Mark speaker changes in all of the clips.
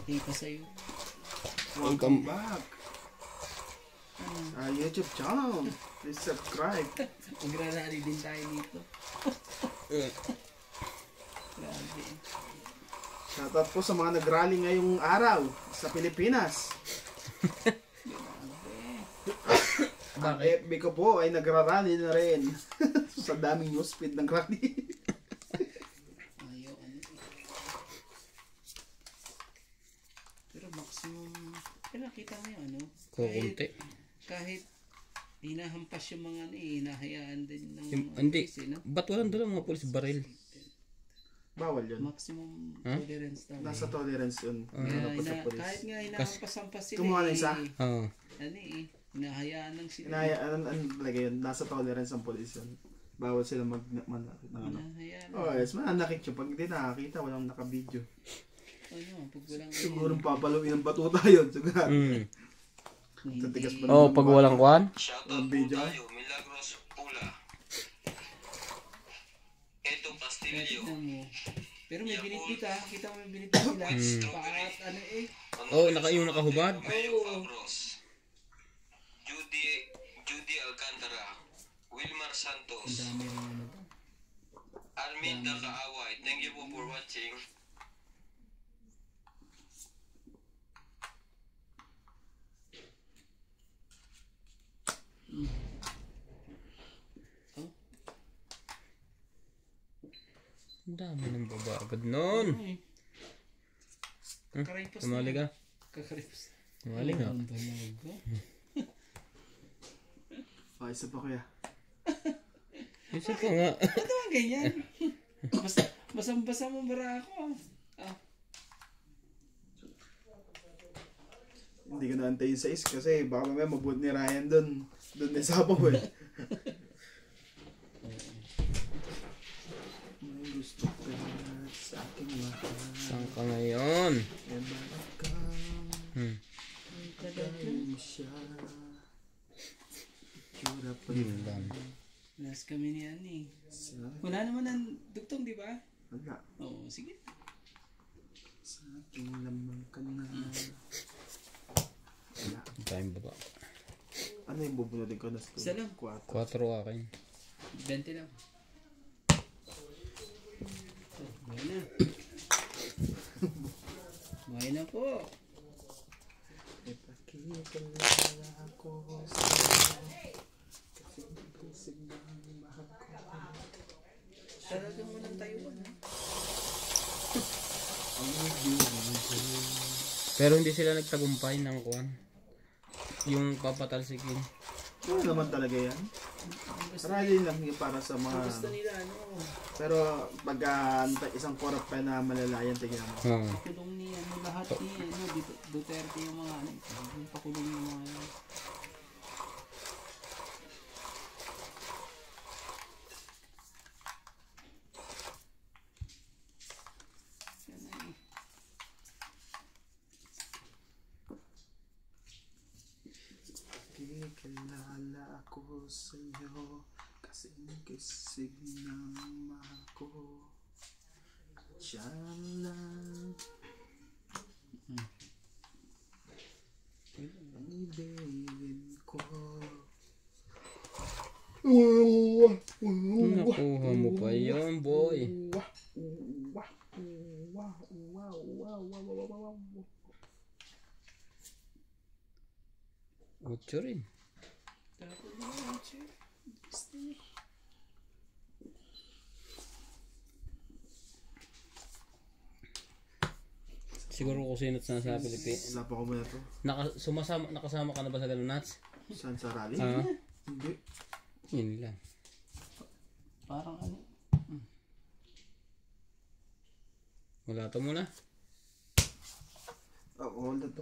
Speaker 1: Kita sa'yo.
Speaker 2: Welcome back sa YouTube channel. Please subscribe.
Speaker 1: Magrarally din tayo dito. Grabe.
Speaker 2: Shoutout po sa mga nagrally ngayong araw sa Pilipinas. Ang FB ko po ay nagrarally na rin. Sa daming newsfeed ng rally.
Speaker 1: Pero maximum, pero nakita mo yung ano?
Speaker 3: Kukunti.
Speaker 1: Kahit hinahampas yung mga hinahayaan din ng
Speaker 3: Hindi.
Speaker 1: pulis, no?
Speaker 3: Ba't walang dala mga pulis baril?
Speaker 2: Bawal yun.
Speaker 1: Maximum tolerance talaga.
Speaker 2: Nasa tolerance yun.
Speaker 1: Kahit nga hinahampas-hampas sila
Speaker 2: Kumuha na isa?
Speaker 3: Oo.
Speaker 1: Ano hinahayaan lang sila.
Speaker 2: Ano talaga yun? Nasa tolerance ang polis yun. Bawal sila manakit na ano.
Speaker 1: Hinahayaan.
Speaker 2: Oh yes, manakit yun. Pag hindi nakakita, walang nakabidyo.
Speaker 1: Ano, pag walang
Speaker 2: Siguro papaluin ng batuta yun. Siguro. Tatigas pa
Speaker 3: Oh, pag walang kwan?
Speaker 2: Walang video.
Speaker 4: Milagros Pula. Eto pastilyo.
Speaker 1: Pero may binitbit kita mo may binitbit sila. Paat ano
Speaker 3: Oh, yung nakahubad?
Speaker 4: Fabros. Judy Alcantara. Wilmar Santos.
Speaker 1: Ang dami rin ano to.
Speaker 4: Arminda Kaaway. Thank you po for watching.
Speaker 3: Ang dami ng babagad nun.
Speaker 1: Kakaraypas na.
Speaker 3: Sumali ka?
Speaker 1: Kakaraypas.
Speaker 3: Sumali ka?
Speaker 1: Ang dalaga.
Speaker 2: Oh, isa pa kuya.
Speaker 3: Isa pa nga.
Speaker 1: Ba't naman ganyan? Basang-basa mo bara ako.
Speaker 2: Hindi ko naantayin sa is kasi baka mamaya mabuot ni Ryan dun. Dun na sapaw eh. May gusto ka sa aking mahal.
Speaker 3: Saan ka ngayon?
Speaker 2: E bakit ka kagaya mo siya. Itsura pa
Speaker 3: Yun lang.
Speaker 1: Last kami ni Ani. Wala naman ang dugtong, di ba?
Speaker 2: Wala.
Speaker 1: Oo, sige.
Speaker 2: Sa aking lamang ka na. Wala.
Speaker 3: Time ba ba?
Speaker 2: Ano yung bubunutin ko na school?
Speaker 1: Isa lang.
Speaker 2: 4.
Speaker 3: 4 akin.
Speaker 1: 20 lang. Buhay na. Buhay na po.
Speaker 2: Ipakikilala ako sa'yo. Kasi kusig ng mahal ko.
Speaker 1: Talagang walang Taiwan.
Speaker 2: Ang ibig ko.
Speaker 3: Pero hindi sila nagtagumpay ng kwan. Yung papatalsikin.
Speaker 2: Ano naman talaga yan? Rally lang yung para sa mga...
Speaker 1: Gusto nila, ano?
Speaker 2: Pero pag isang korap pa na malalayan, tingnan mo.
Speaker 3: Oo.
Speaker 1: Pakulong ni, lahat ni, Duterte yung mga, pakulong yung mga,
Speaker 2: Kikilala ako sa'yo kasi kisig ng mahal ko. Siya lang ang ibigin ko.
Speaker 3: Nakuha mo pa yun, boy. Ocho rin. Siguro kung sino sa Pilipinas.
Speaker 2: Sapa ko muna to.
Speaker 3: Nakasama ka na ba sa ganun, Nats?
Speaker 2: Saan sa rally? Hindi.
Speaker 3: Yun lang.
Speaker 1: parang ano,
Speaker 3: Wala to muna.
Speaker 2: Oo, hold on to.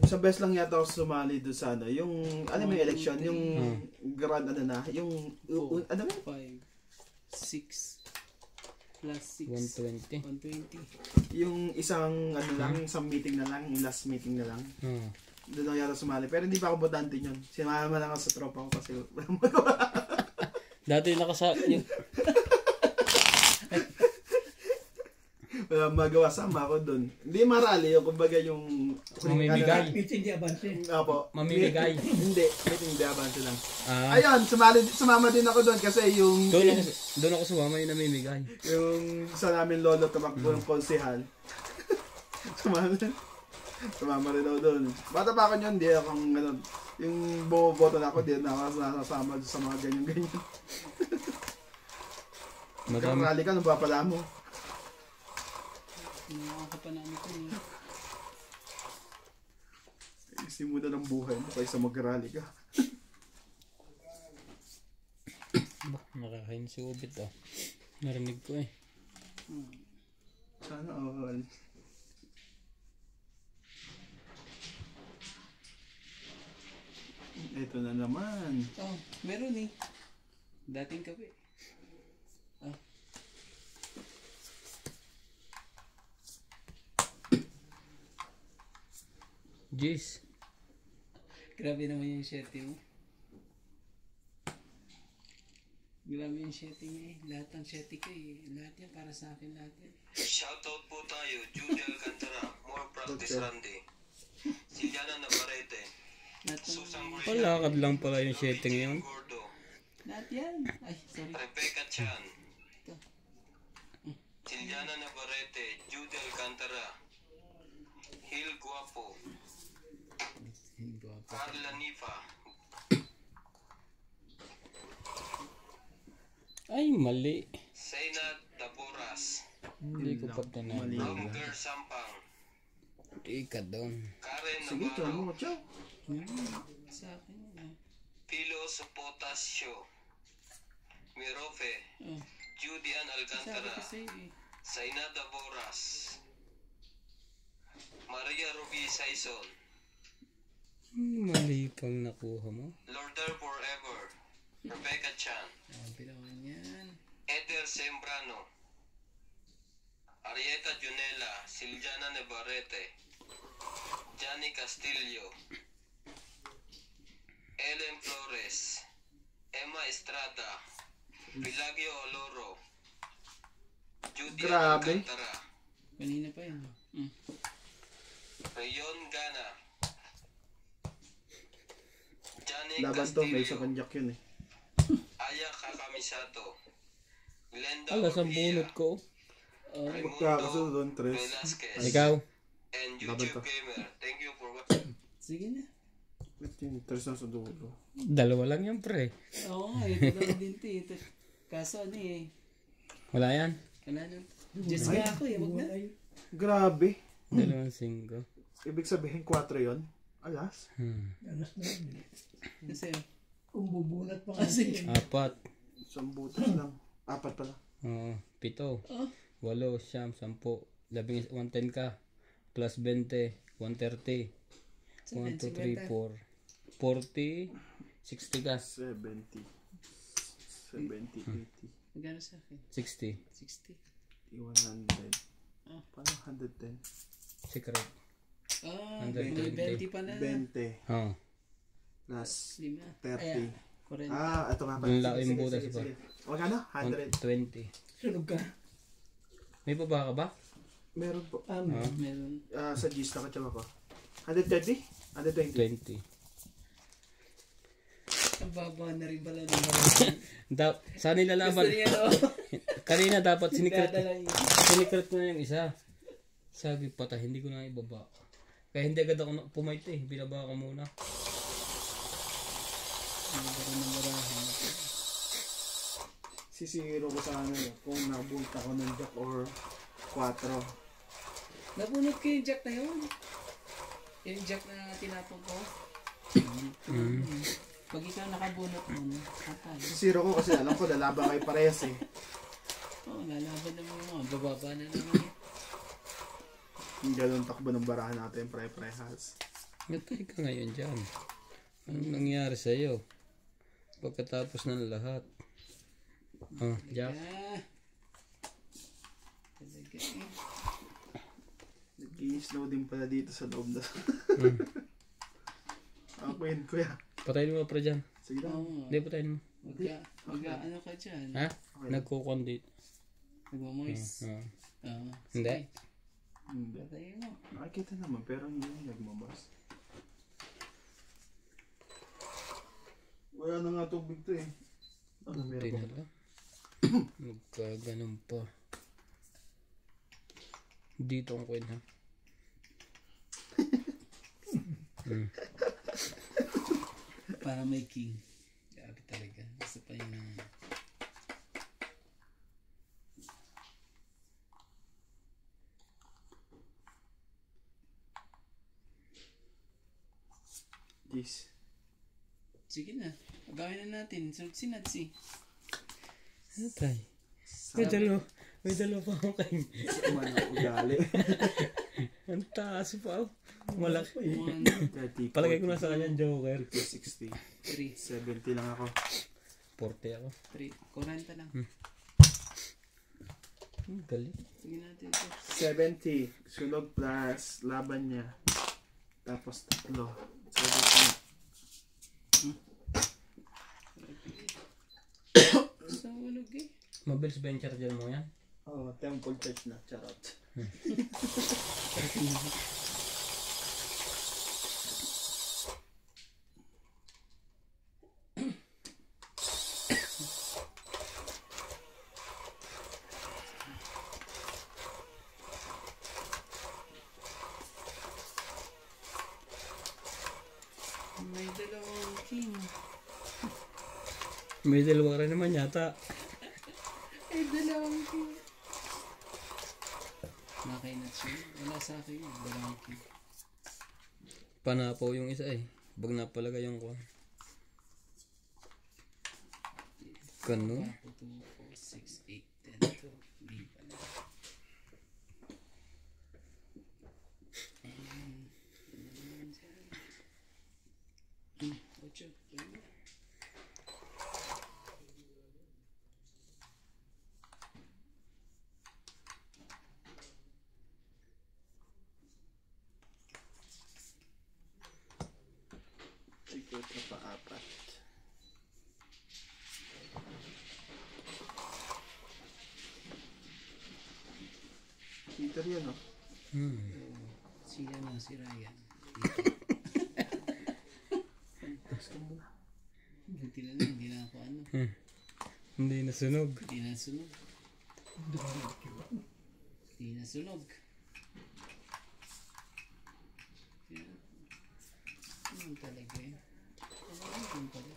Speaker 2: Sa best lang yata ako sumali doon sa ano, yung, ano may election, yung grand ano na, yung, ano ba?
Speaker 1: 5, 6, plus 6,
Speaker 3: 120.
Speaker 1: 120.
Speaker 2: Yung isang, ano lang, isang meeting na lang, yung last meeting na lang. Doon ako yata sumali. Pero hindi pa ako botante yun. Sinama lang ako sa tropa ko kasi
Speaker 3: Dati nakasa...
Speaker 2: Wala magawa, sama ako dun. Hindi marali, yung kumbaga yung...
Speaker 3: Mamimigay.
Speaker 5: Meeting di avance.
Speaker 2: Opo.
Speaker 3: Mamimigay.
Speaker 2: Hindi, meeting di avance lang.
Speaker 3: Ah,
Speaker 2: Ayun, sumama din ako doon kasi yung...
Speaker 3: doon ako sumama yung namimigay.
Speaker 2: Yung isa namin lolo, tumakbo ng konsehal. Sumama rin ako doon. Bata pa ako yun, di akong ganun. Yung bumoboto na ako, di na ako nasasama sa mga ganyan-ganyan. Kung rally ka, nung papala mo.
Speaker 1: Nakakapanami ko eh.
Speaker 2: Simula ng buhay mo kaysa mag-rally ka.
Speaker 3: Nakakain si Ubit oh. Narinig ko eh.
Speaker 2: Sana all. Ito na naman.
Speaker 1: Oh, meron eh. Dating kape. Ah.
Speaker 3: Jeez.
Speaker 1: Grabe naman yung setting mo. Grabe yung setting niya eh. Lahat ng setting ko eh. Lahat yan para sa akin lahat yan.
Speaker 4: Shoutout po tayo, Judy Alcantara, More Practice Randy, Siliana Navarrete,
Speaker 1: Lahat ng...
Speaker 4: Susan Guerrero,
Speaker 3: Palakad lang pala yung setting yun.
Speaker 4: Gordo,
Speaker 1: Lahat yan. Ay, sorry.
Speaker 4: Rebecca Chan, Siliana Navarrete, Judy Alcantara, Hil Guapo, Carla Nifa,
Speaker 3: Ay, mali.
Speaker 4: Zainab Taboras,
Speaker 3: Hindi ko pa tinanong.
Speaker 4: Amger Sampang,
Speaker 3: Hindi ka doon.
Speaker 4: Karen
Speaker 2: Sige, try
Speaker 4: Navarro,
Speaker 2: mo. Ciao.
Speaker 1: Sa akin yan.
Speaker 4: Pilo Sopotasio, Mirofe,
Speaker 1: Oh.
Speaker 4: Judy Ann
Speaker 1: Sabi
Speaker 4: Alcantara,
Speaker 1: kasi eh.
Speaker 4: Zainab Taboras, Maria Ruby Saison,
Speaker 3: Mali pang nakuha mo.
Speaker 4: Lorder Forever, Rebecca Chan,
Speaker 1: Sabi naman yan.
Speaker 4: Eder Sembrano, Arieta Junela, Siliana Navarrete, Johnny Castillo, Ellen Flores, Emma Estrada, Pilagio Oloro, Judy
Speaker 2: Grabe.
Speaker 4: Alcantara,
Speaker 1: Kanina pa yan.
Speaker 4: Rayon Gana, Johnny
Speaker 2: Laban to, may isa
Speaker 4: Castillo,
Speaker 2: kanyak yun eh.
Speaker 4: Aya Kakamisato, Glenda
Speaker 3: Ala, sa bunot ko.
Speaker 2: Magkakasunod doon, Tres.
Speaker 4: Velasquez,
Speaker 3: Ikaw.
Speaker 4: and
Speaker 2: Laban
Speaker 4: YouTube
Speaker 2: to.
Speaker 4: Gamer. Thank you for watching.
Speaker 1: Sige na.
Speaker 2: Ba't yung Tres na sa dulo?
Speaker 3: Dalawa lang yan, pre.
Speaker 1: Oo nga, ito lang din ito. Kaso ano eh.
Speaker 3: Wala yan.
Speaker 1: Wala nang... Just kaya ako eh, wag na.
Speaker 2: Grabe.
Speaker 3: Dalawang singgo.
Speaker 2: Ibig sabihin 4 yon. Alas.
Speaker 5: Alas na yun.
Speaker 1: Kasi,
Speaker 5: Kung bubunat pa
Speaker 1: kasi,
Speaker 5: kasi.
Speaker 3: 4.
Speaker 2: Isang butas lang. 4 pala.
Speaker 3: Oo. 7.
Speaker 1: Oh.
Speaker 3: 8, 9, 10. 110 ka. Plus 20. 130. 1, 2, 3, 4. 40. 60 ka.
Speaker 2: 70. 70, 80.
Speaker 1: magkano sa akin?
Speaker 3: 60.
Speaker 1: 60.
Speaker 2: 100.
Speaker 1: Ah.
Speaker 2: Paano 110?
Speaker 3: Secret.
Speaker 1: Ah,
Speaker 3: 120.
Speaker 1: may 20 pa na.
Speaker 2: 20.
Speaker 3: Oo.
Speaker 2: Plus
Speaker 1: 5.
Speaker 2: 30.
Speaker 1: 40.
Speaker 2: Ito nga pala.
Speaker 3: Yung laki yung
Speaker 2: Sige,
Speaker 3: butas
Speaker 2: sige,
Speaker 3: pa.
Speaker 2: sige. Magkano? 100.
Speaker 3: 20.
Speaker 5: Sunog ka.
Speaker 3: May baba ka ba?
Speaker 2: Meron po.
Speaker 1: Meron.
Speaker 2: Sa G's na katsama ko. 130? 120?
Speaker 3: 20.
Speaker 1: Ang baba na rin pala ng marami.
Speaker 3: Saan nilalaban?
Speaker 1: Gusto niya no?
Speaker 3: Kanina dapat sinikret
Speaker 1: Dadala niya.
Speaker 3: ko na yung isa. Sabi patay, hindi ko na ibaba. Kaya hindi agad ako pumayte eh. Binaba ko muna.
Speaker 2: Sisiro ko sa ano kung nabult ako ng jack or 4.
Speaker 1: Nabunot ko yung jack na yun. Yung jack na tinapon ko. Pag ikaw nakabunot mo, patay.
Speaker 2: Sisiro ko kasi alam ko lalaban kayo parehas eh.
Speaker 1: Oo, lalaban naman mo. Bababa na naman.
Speaker 2: Yung ganun takbo ng barahan natin pre-prehas.
Speaker 3: Matay ka ngayon dyan. Anong nangyari sa'yo? Pagkatapos ng lahat. Jack.
Speaker 1: Ah. Talaga eh.
Speaker 2: Nag-i-slow din pala dito sa loob na. Ako yun kuya.
Speaker 3: Patayin mo pa dyan.
Speaker 2: Sige lang.
Speaker 1: Oo.
Speaker 3: Hindi, patayin mo.
Speaker 1: Ano ka dyan?
Speaker 3: Ha? Nagkukondit.
Speaker 1: Nagmamoist. Oo.
Speaker 3: Hindi.
Speaker 2: Hindi.
Speaker 1: Patayin mo.
Speaker 2: Nakikita naman, pero hindi nagmabas. Wala na nga tubig to eh. Ano,
Speaker 3: Hindi
Speaker 2: meron
Speaker 3: na
Speaker 2: pa.
Speaker 3: lang. Magkaganon pa. Dito ang coin ha.
Speaker 1: Para may king. Grabe talaga. Gusto pa yun ng...
Speaker 2: This.
Speaker 1: Sige na. Gawin na natin. Si Natsi.
Speaker 3: Ano tayo? May dalawa pa ako kayo.
Speaker 2: Kumana ugali.
Speaker 3: Ang taas pa ako. Malaki.
Speaker 2: 30,
Speaker 3: Palagay ko na sa kanya Joker.
Speaker 2: 60.
Speaker 1: 3.
Speaker 2: 70 lang ako.
Speaker 3: 40 ako.
Speaker 1: 3. 40 lang.
Speaker 3: Galing.
Speaker 1: Sige natin ito.
Speaker 2: 70. Sunog plus laban niya. Tapos 3. 70.
Speaker 1: Sa ulog eh.
Speaker 3: Mabilis ba yung charger mo yan?
Speaker 2: Oh, temple touch na. Charot.
Speaker 1: May dalawang king.
Speaker 3: May dalawa rin naman yata.
Speaker 1: May dalawang king. Nakay Natsi. Wala sa akin yun. Dalawang king.
Speaker 3: Panapaw yung isa eh. Bag napalaga yung kuha. Ganun.
Speaker 1: 2, 4, 6, 8, 10, 12. Hindi pa na. Ocho.
Speaker 2: Sikot na pa-4. Peter yan, oh.
Speaker 1: Si Ryan.
Speaker 2: Tapos ka muna.
Speaker 1: Buti na lang. Hindi na ako ano.
Speaker 3: Hindi nasunog.
Speaker 1: Hindi na sunog. Hindi na sunog. Ano talaga eh. Ano pala?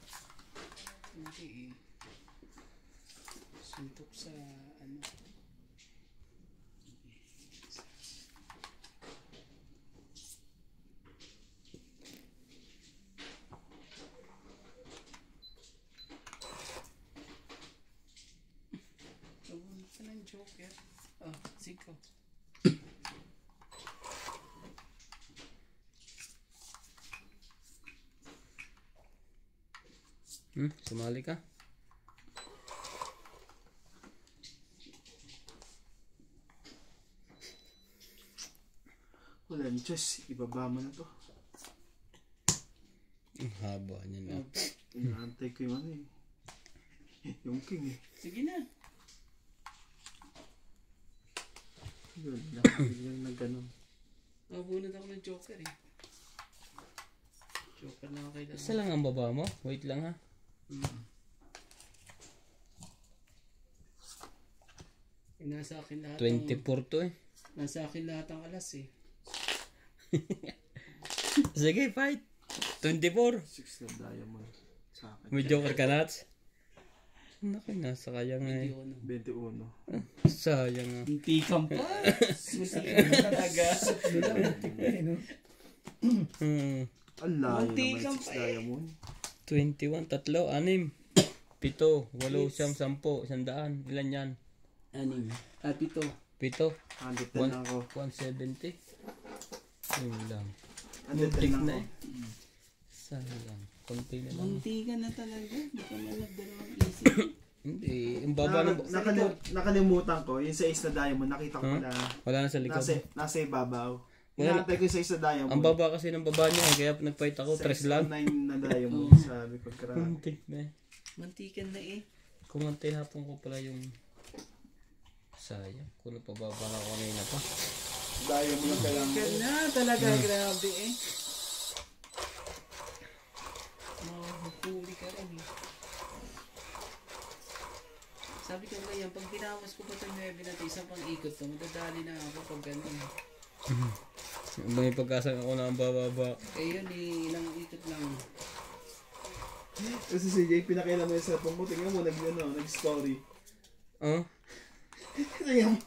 Speaker 1: Hindi eh. Suntok sa ano. Tawag ka ng Joker. Oh, siko.
Speaker 3: Sumali ka?
Speaker 2: Wala ni Chess. Ibaba mo na to.
Speaker 3: Ang haba niya na.
Speaker 2: Inaantay ko yung ano eh. Yung king eh.
Speaker 1: Sige na.
Speaker 2: Yun, nakabiglang na ganun.
Speaker 1: Nabunod ako ng Joker eh. Joker na ako kailangan.
Speaker 3: Isa lang ang baba mo? Wait lang ha.
Speaker 1: Nasa akin lahat
Speaker 3: 24 to eh.
Speaker 1: Nasa akin lahat ang alas eh.
Speaker 3: Sige, fight. 24.
Speaker 2: 6 na diamond. Sa akin.
Speaker 3: May Joker ka nuts? Naku, nasa kaya nga eh.
Speaker 2: 21.
Speaker 3: Sayang nga.
Speaker 1: Hindi kang pa. Muntikan talaga.
Speaker 2: Ang layo
Speaker 1: Munti
Speaker 2: naman
Speaker 1: kang
Speaker 2: 6
Speaker 1: pa eh.
Speaker 2: diamond.
Speaker 3: 21, 3, 6, 7, 8, 9, 10, 100. Ilan yan?
Speaker 1: 6. At ito.
Speaker 3: 7,
Speaker 2: 110 lang ako.
Speaker 3: 170. Yun lang.
Speaker 2: 110
Speaker 3: Muntik
Speaker 2: lang
Speaker 3: na
Speaker 2: ako.
Speaker 3: eh. Sayang. Konti na lang.
Speaker 1: Muntikan na talaga. Hindi ka man nagdalawang isip.
Speaker 3: Hindi. Yung baba ng...
Speaker 2: Nakalimutan ko, yung sa Ace na Diamond, nakita ko pala,
Speaker 3: Wala na sa likod.
Speaker 2: nasa ibabaw.
Speaker 3: Wala.
Speaker 2: Inaantay ko yung sa Ace na Diamond.
Speaker 3: Ang baba kasi ng baba niya eh. Kaya nag-fight ako. 3 lang.
Speaker 2: 9 na Diamond, sabi ko, karami.
Speaker 3: Muntik na eh.
Speaker 1: Muntikan na eh.
Speaker 3: Kumantay hapon ko pala yung Sayang. Kung napababa na ako kanina pa.
Speaker 2: Dahil mo lang kailangan.
Speaker 1: Ganda talaga, grabe eh. Mahuli ka rin eh. Sabi ko ba yan, pag binawas ko pa ito 9 natin, isang pang ikot to, madadali na ako pag gano'n.
Speaker 3: May pagkasang ako na ang bababa.
Speaker 1: Eh yun eh, ilang ikot lang.
Speaker 2: Kasi si Jay, pinakailan mo yung cellphone mo. Tingnan mo, nag-story.
Speaker 3: Oh?
Speaker 2: Tingnan mo.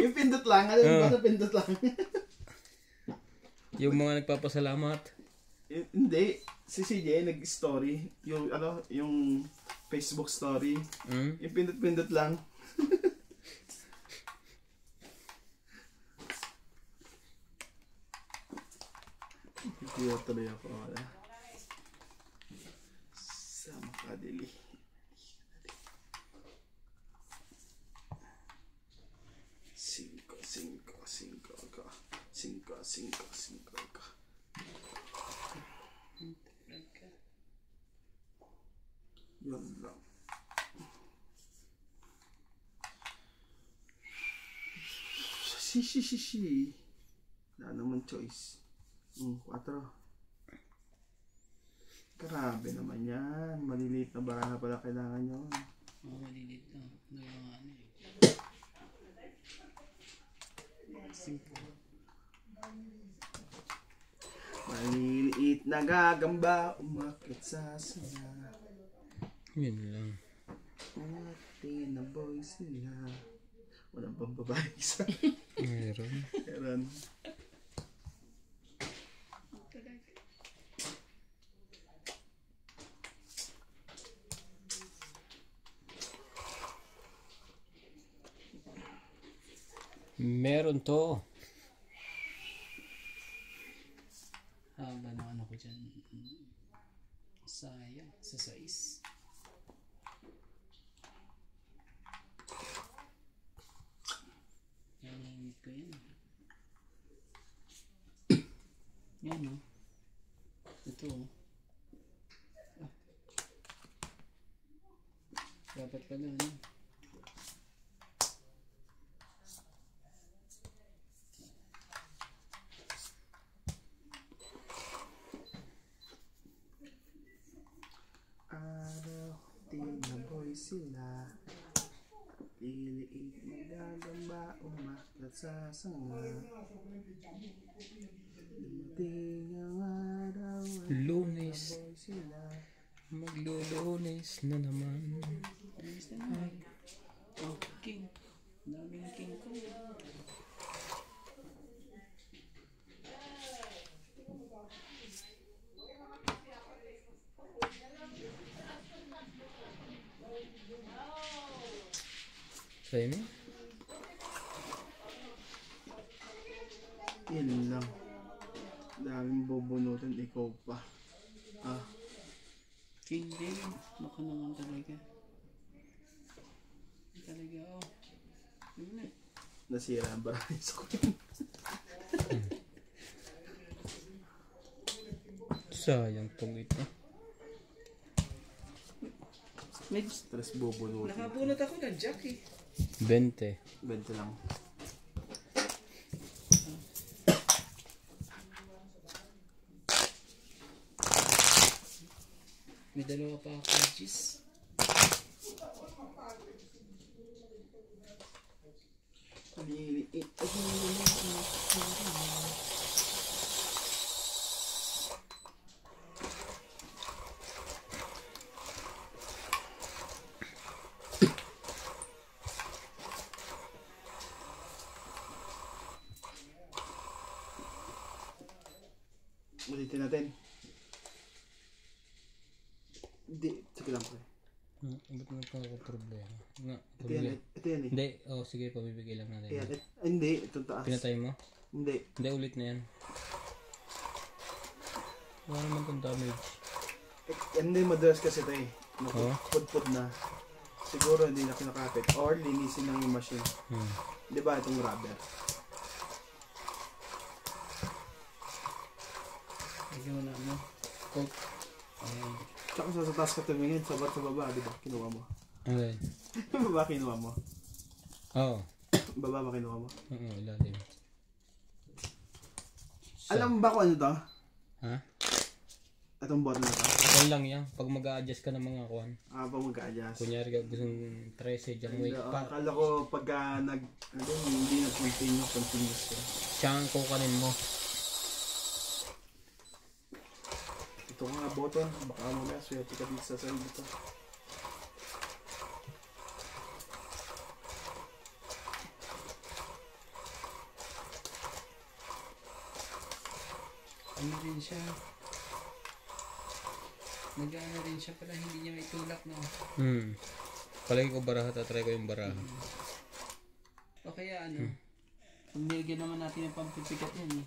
Speaker 2: Yung pindot lang. Alam mo ba na pindot lang?
Speaker 3: Yung mga nagpapasalamat.
Speaker 2: Hindi. Si CJ nag-story. Yung yung Facebook story. Yung pindot-pindot lang. Hindi tuloy ako. Wala. Sa makadili. Cinco ka. Yun lang. Si. Wala naman choice. 4. Grabe naman yan. Maliliit na baraha pala kailangan yun.
Speaker 1: Malilit na. Ano eh.
Speaker 2: Maliliit na gagamba umakit sa sala.
Speaker 3: Yun lang.
Speaker 2: Pati na boy sila. Walang pang babae isa. Meron.
Speaker 3: Meron to.
Speaker 1: Haba na ano ko dyan. Sayang. Sa size. Naningit ko yan. Yan o. Ito o. Dapat pala ano.
Speaker 2: Sila liliit na gagamba umakyat sa sanga. Dumating ang araw at
Speaker 3: Lunes.
Speaker 2: sila.
Speaker 3: Maglulunes na naman.
Speaker 1: Oh, king. Daming king ko.
Speaker 3: Sa'yo mo?
Speaker 2: Yun lang. Daming bubunutin, ikaw pa.
Speaker 1: King din. Baka naman talaga. Talaga oh. Yun na.
Speaker 2: Nasira ang barangay sa kutin.
Speaker 3: Sayang tong ito.
Speaker 1: May
Speaker 2: Stress bubunutin.
Speaker 1: nakabunot ako ng jack eh.
Speaker 3: 20.
Speaker 2: 20 lang.
Speaker 1: May dalawa pa ako cheese.
Speaker 2: Liliit. Ulitin natin. Hindi, sige lang pre.
Speaker 3: Ba't mo pa ako problema?
Speaker 2: Ito yan eh.
Speaker 3: Hindi, sige, pabibigay lang natin.
Speaker 2: Ayan, hindi, itong taas.
Speaker 3: Pinatay mo?
Speaker 2: Hindi.
Speaker 3: Hindi, ulit na yan. Wala naman itong damage.
Speaker 2: Hindi, madalas kasi ito eh. Pud-pud na. Siguro hindi na kinakapit. Or linisin lang yung machine. Di ba itong rubber?
Speaker 1: Lagyan mo na ano. Coke.
Speaker 2: Tsaka sa taas ka tumingin, sabat sa baba, di ba? Kinuha mo.
Speaker 3: Okay.
Speaker 2: Baba kinuha mo.
Speaker 3: Oo.
Speaker 2: Baba ba kinuha mo?
Speaker 3: Oo, ilalim.
Speaker 2: Alam mo ba kung ano to?
Speaker 3: Ha?
Speaker 2: Itong bottle na to?
Speaker 3: Yan lang yan. Pag mag-a-adjust ka ng mga kuhan.
Speaker 2: Pag mag-a-adjust.
Speaker 3: Kunyari ka gustong 13, dyan mo
Speaker 2: Akala ko pagka hindi continuous ko.
Speaker 3: siyang kukanin mo.
Speaker 2: Ito nga button, baka mamaya swerte ka dito sa sarili ko.
Speaker 1: Ano rin siya? Nag-ano rin siya pala, hindi niya may tulak, no?
Speaker 3: Palagi ko baraha, tatry ko yung baraha.
Speaker 1: O kaya ano, pag nilagyan naman natin yung pampipikat yan eh.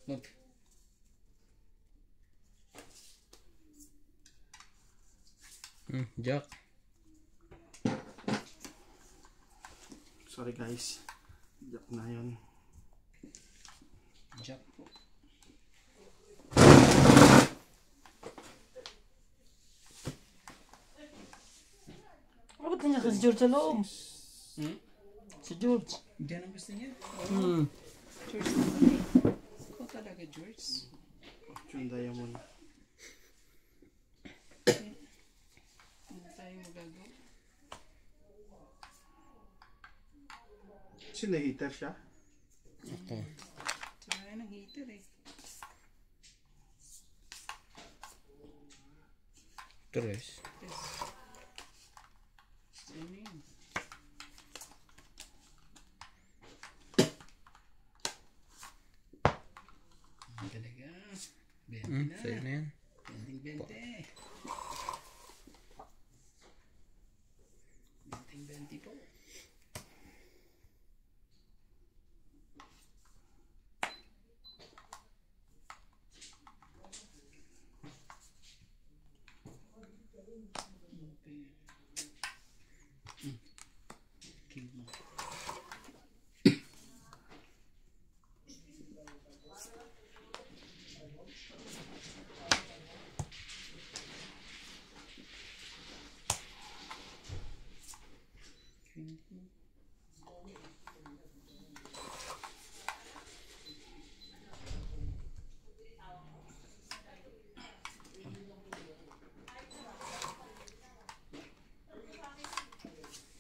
Speaker 1: Look.
Speaker 3: Jack.
Speaker 2: Sorry guys. Jack na yun.
Speaker 1: Jack po.
Speaker 5: Bakit niya si George sa loob? Si George.
Speaker 1: Diyan ang gusto niya.
Speaker 3: Hmm.
Speaker 1: George naman eh. Ikaw talaga, George.
Speaker 2: Fortune Diamond.
Speaker 1: Ano tayo magagawa?
Speaker 2: Sino heater siya?
Speaker 3: Ako.
Speaker 1: Tsaka ng heater eh.
Speaker 3: Tres.
Speaker 1: Yes. Ano yun? Ang talaga. 20 na.
Speaker 3: Sa'yo na yan.
Speaker 1: 20. 20 po.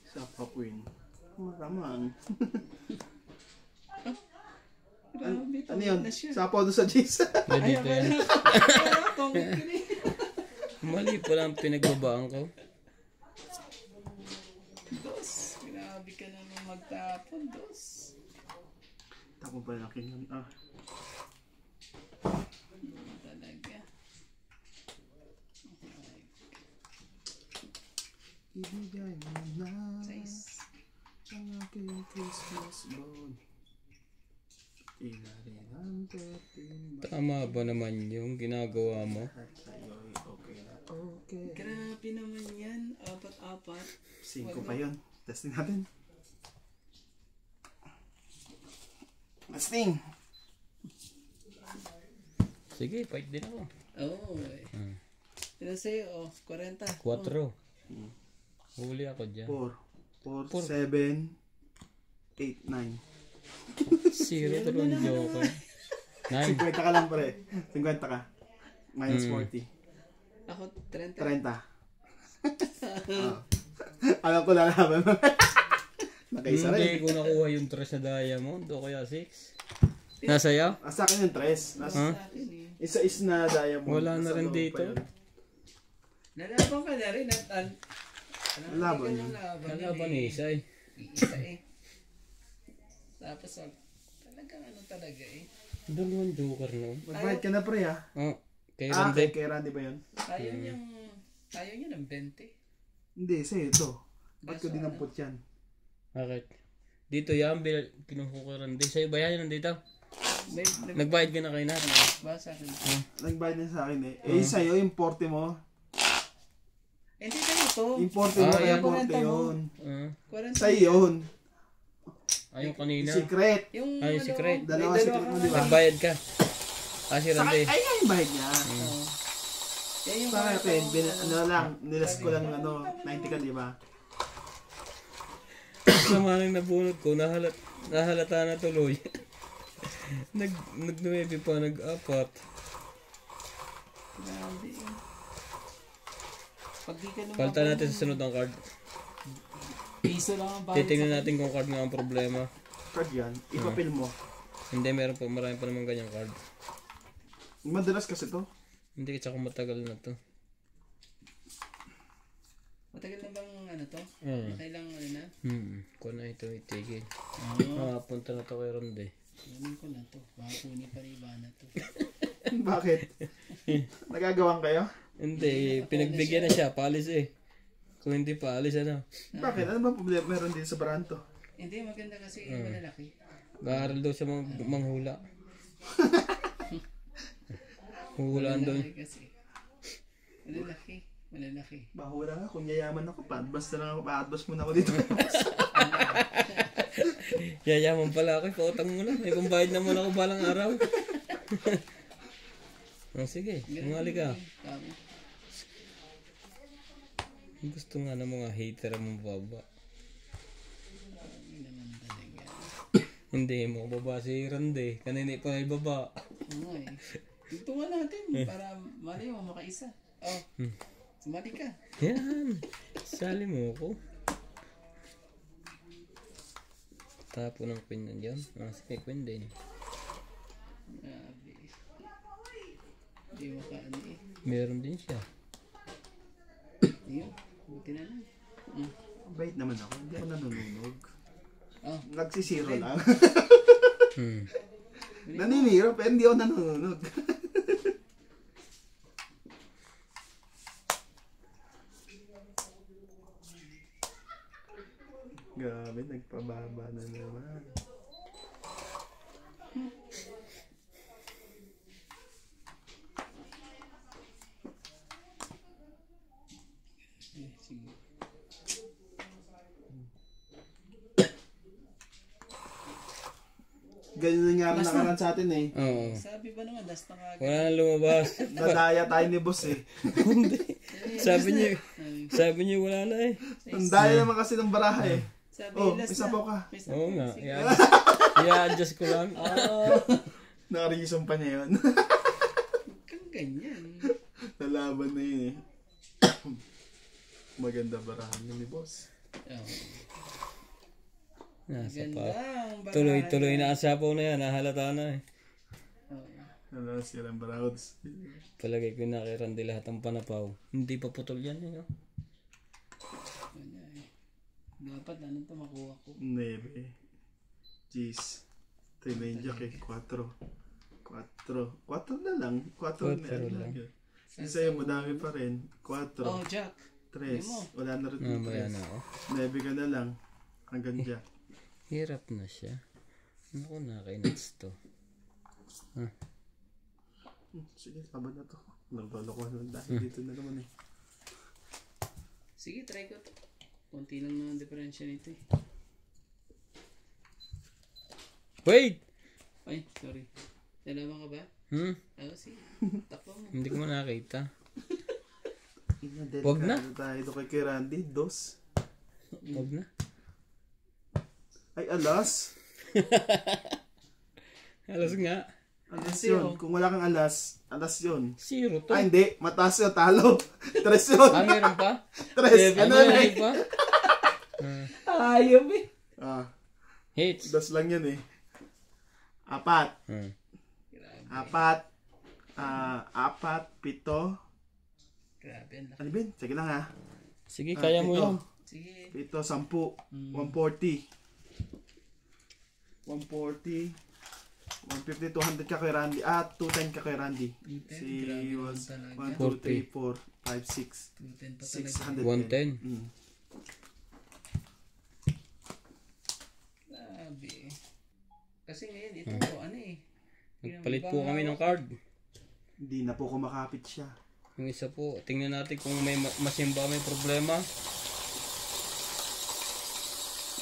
Speaker 2: Sa Papuin. Maraman.
Speaker 1: Grabe,
Speaker 2: Ano yun?
Speaker 1: na siya.
Speaker 2: Sapo doon sa Jason.
Speaker 3: Pwede ito yan.
Speaker 1: Kaya, tongit ka rin.
Speaker 3: Mali pala ang pinagbabaan ko.
Speaker 1: Dos. Grabe ka naman magtapon, dos.
Speaker 2: Tapos pa na yun.
Speaker 1: Talaga.
Speaker 2: Ibigay mo na
Speaker 1: Size.
Speaker 2: ang aking Christmas bone. Ilarihan petin
Speaker 3: Tama ba naman yung ginagawa mo?
Speaker 2: sa'yo'y okay na okay.
Speaker 1: Grabe naman yan. 4-4.
Speaker 2: 5 pa yun. Testing natin. Testing.
Speaker 3: Sige, fight din ako.
Speaker 1: Oo. Oh, Sino sa'yo? 40.
Speaker 3: 4. Huli ako dyan.
Speaker 2: 4, 7, 8, 9.
Speaker 3: Zero to lang joker. 9.
Speaker 2: 50 ka lang pare. 50 ka. Minus 40.
Speaker 1: Ako 30.
Speaker 2: 30. Alam ko lalaban mo. Nakaisa
Speaker 3: Hindi
Speaker 2: rin.
Speaker 3: ko nakuha yung 3 na diamond o kaya 6. Nasa'yo?
Speaker 2: Sa akin yung 3.
Speaker 1: Sa akin eh.
Speaker 2: Isa is na diamond.
Speaker 3: Wala na
Speaker 2: Nasa
Speaker 3: rin
Speaker 2: loob pa
Speaker 3: dito.
Speaker 2: yun.
Speaker 1: Lalaban ka na rin at
Speaker 2: Lalaban yun.
Speaker 3: Kalaban ni Isay.
Speaker 1: Isa eh. Tapos talagang ano talaga eh.
Speaker 3: Dalawang joker no?
Speaker 2: Magbayad ka na pre ha.
Speaker 3: Oh, kay
Speaker 2: Ah,
Speaker 3: Randy.
Speaker 2: kay Randy ba yun?
Speaker 1: Ayaw niya ng 20.
Speaker 2: Hindi, sa'yo ito. Ba't ko dinampot yan?
Speaker 3: Bakit? Dito yan, kinuha ko Randy. Sa'yo ba yan nandito? Nagbayad ka na kay Nat.
Speaker 1: Basa akin.
Speaker 2: Nagbayad na sa akin eh. Eh sa'yo, yung 40 mo.
Speaker 1: Hindi kayo to.
Speaker 2: Yung 40 mo,
Speaker 3: Ah,
Speaker 2: kaya
Speaker 3: yan.
Speaker 2: 40 yun.
Speaker 1: 40.
Speaker 2: Sa'yo yun.
Speaker 3: Ayun kanina.
Speaker 2: Secret.
Speaker 1: Yung
Speaker 3: Ay,
Speaker 1: ano,
Speaker 3: secret.
Speaker 2: Dalawa
Speaker 1: may
Speaker 2: secret mo, di ba?
Speaker 3: Nagbayad ka. Ah, si
Speaker 2: Sa
Speaker 3: Randy.
Speaker 2: ay, yung bayad niya.
Speaker 1: Yan yung
Speaker 2: Sa akin, ano lang, nilas ko lang ano, 90 ka, di ba?
Speaker 3: sama ng nabunot ko, nahalata na tuloy. Nag-9 pa, nag-4.
Speaker 1: Grabe yun. Pag di ka naman
Speaker 3: Palitan natin sa sunod ang card.
Speaker 1: piso lang ang bayad
Speaker 3: Titingnan natin kung card nga ang problema.
Speaker 2: Card yan, ipapil mo.
Speaker 3: Hindi, meron pa, marami pa naman ganyang card.
Speaker 2: Madalas kasi to.
Speaker 3: Hindi, tsaka matagal na to.
Speaker 1: Matagal na bang ano to? Kailang ano na?
Speaker 3: Kung na ito itigil.
Speaker 1: Oo.
Speaker 3: Punta na to kay Ronde.
Speaker 1: Ganun ko na to. Baka kunin pa rin iba na to.
Speaker 2: Bakit? Nagagawan kayo?
Speaker 3: Hindi, pinagbigyan na siya, paalis eh. Kung hindi paalis, ano?
Speaker 2: Bakit? Ano ba problema meron din sa Baranto?
Speaker 1: Hindi, maganda kasi malalaki.
Speaker 3: Mag-aaral daw siya manghula. Huhulaan doon.
Speaker 1: Malalaki kasi. Malalaki. Malalaki.
Speaker 2: Bahula nga, kung yayaman ako, pa-advance na lang ako, pa-advance muna ako dito.
Speaker 3: Yayaman pala ako, pautang mo na. May pambayad naman ako balang araw. Sige, umali ka.
Speaker 1: Tama.
Speaker 3: Gusto nga ng mga hater mong baba.
Speaker 1: Hindi naman talaga.
Speaker 3: Hindi mo baba si Rande. Kanina pa ay baba.
Speaker 1: Oo eh. Tungan natin para mali mo makaisa. Oh. Sumali ka.
Speaker 3: Yan. Sali mo ako. Tapo ng queen na dyan. Sige, queen din.
Speaker 1: Grabe. Hindi makaano eh.
Speaker 3: Meron din siya.
Speaker 1: Ayun. Buti na lang.
Speaker 2: Bait naman ako, hindi ako nanununog.
Speaker 1: Oh.
Speaker 2: Nagsisiro lang.
Speaker 3: Hmm.
Speaker 2: Naniniro, pero hindi ako nanununog. Grabe, nagpababa na naman.
Speaker 1: Sige.
Speaker 2: Ganyan nga ang nakaraan sa atin eh.
Speaker 3: Oo.
Speaker 1: Sabi ba naman, last na kagad.
Speaker 3: Wala nang lumabas.
Speaker 2: Nadaya tayo ni boss eh.
Speaker 3: Sabi niyo wala na eh.
Speaker 2: Ang daya naman kasi ng baraha eh.
Speaker 1: Sabi,
Speaker 2: Oh,
Speaker 1: last
Speaker 2: isa
Speaker 1: na.
Speaker 2: po ka.
Speaker 1: Isa
Speaker 3: Oo
Speaker 1: pa.
Speaker 3: nga.
Speaker 1: Sige.
Speaker 3: I-adjust ko lang.
Speaker 2: Nakareason pa niya yun.
Speaker 1: Kang ganyan.
Speaker 2: Nalaban na yun eh. Maganda barahan yun ni boss.
Speaker 1: Oh.
Speaker 3: Nasa
Speaker 1: Ganda
Speaker 3: pa.
Speaker 1: ang barahan.
Speaker 3: Tuloy-tuloy na asapaw na yan. Nahalata na eh.
Speaker 1: Oh.
Speaker 2: Wala silang barahos.
Speaker 3: Palagay ko na kay Randy lahat ang panapaw. Hindi pa putol yan eh. No?
Speaker 1: Wala eh. Dapat ano to makuha ko.
Speaker 2: 9. Jeez. Ito yung main jack eh. 4 na lang. 4 na lang. Isa yung madami pa rin. 4.
Speaker 1: Oh, Jack.
Speaker 2: 3. Wala na rin yung
Speaker 3: Mamaya
Speaker 2: 3.
Speaker 3: na ako.
Speaker 2: 9 ka na lang. Hanggang jack.
Speaker 3: Hirap na siya. Ano ko na kay Nuts to?
Speaker 2: Sige, saban na to. Naglolo ko na dahil dito na naman eh.
Speaker 1: Sige, try ko to. Konti lang naman diferensya nito eh.
Speaker 3: Wait!
Speaker 1: Ay, sorry. Nalaman ka ba? Oo, sige. Takbo mo.
Speaker 3: Hindi ko mo nakita.
Speaker 2: Wag
Speaker 3: na.
Speaker 2: Tayo ito kay Randy. 2.
Speaker 3: Huwag na.
Speaker 2: Ay, alas.
Speaker 3: Alas nga.
Speaker 2: Alas yun. Kung wala kang alas yun.
Speaker 3: 0 to.
Speaker 2: Ay, hindi. Mataas yun. Talo. 3 yun.
Speaker 3: Meron pa?
Speaker 2: 3. Ano na eh.
Speaker 3: pa?
Speaker 1: Ayaw eh.
Speaker 3: Hits.
Speaker 2: 2 lang yun eh. 4.
Speaker 3: Hmm.
Speaker 2: 4. 7.
Speaker 1: Grabe, ang laki.
Speaker 2: Ano Ben? Sige lang ha.
Speaker 3: Sige, kaya mo yan.
Speaker 1: Sige.
Speaker 2: 7, 10. 140. 140. 150, 200 ka kay Randy. 210 ka kay Randy. Si
Speaker 1: Grabe
Speaker 2: was
Speaker 1: naman
Speaker 2: 1,
Speaker 1: talaga.
Speaker 2: 2, 3, 4, 5, 6.
Speaker 1: 210 pa talaga.
Speaker 2: 610.
Speaker 3: 110.
Speaker 1: Grabe. Kasi ngayon, ito ano eh.
Speaker 3: Nagpalit po kami ng card.
Speaker 2: Hindi na po kumakapit siya.
Speaker 3: Yung isa po, tingnan natin kung may masimba may problema.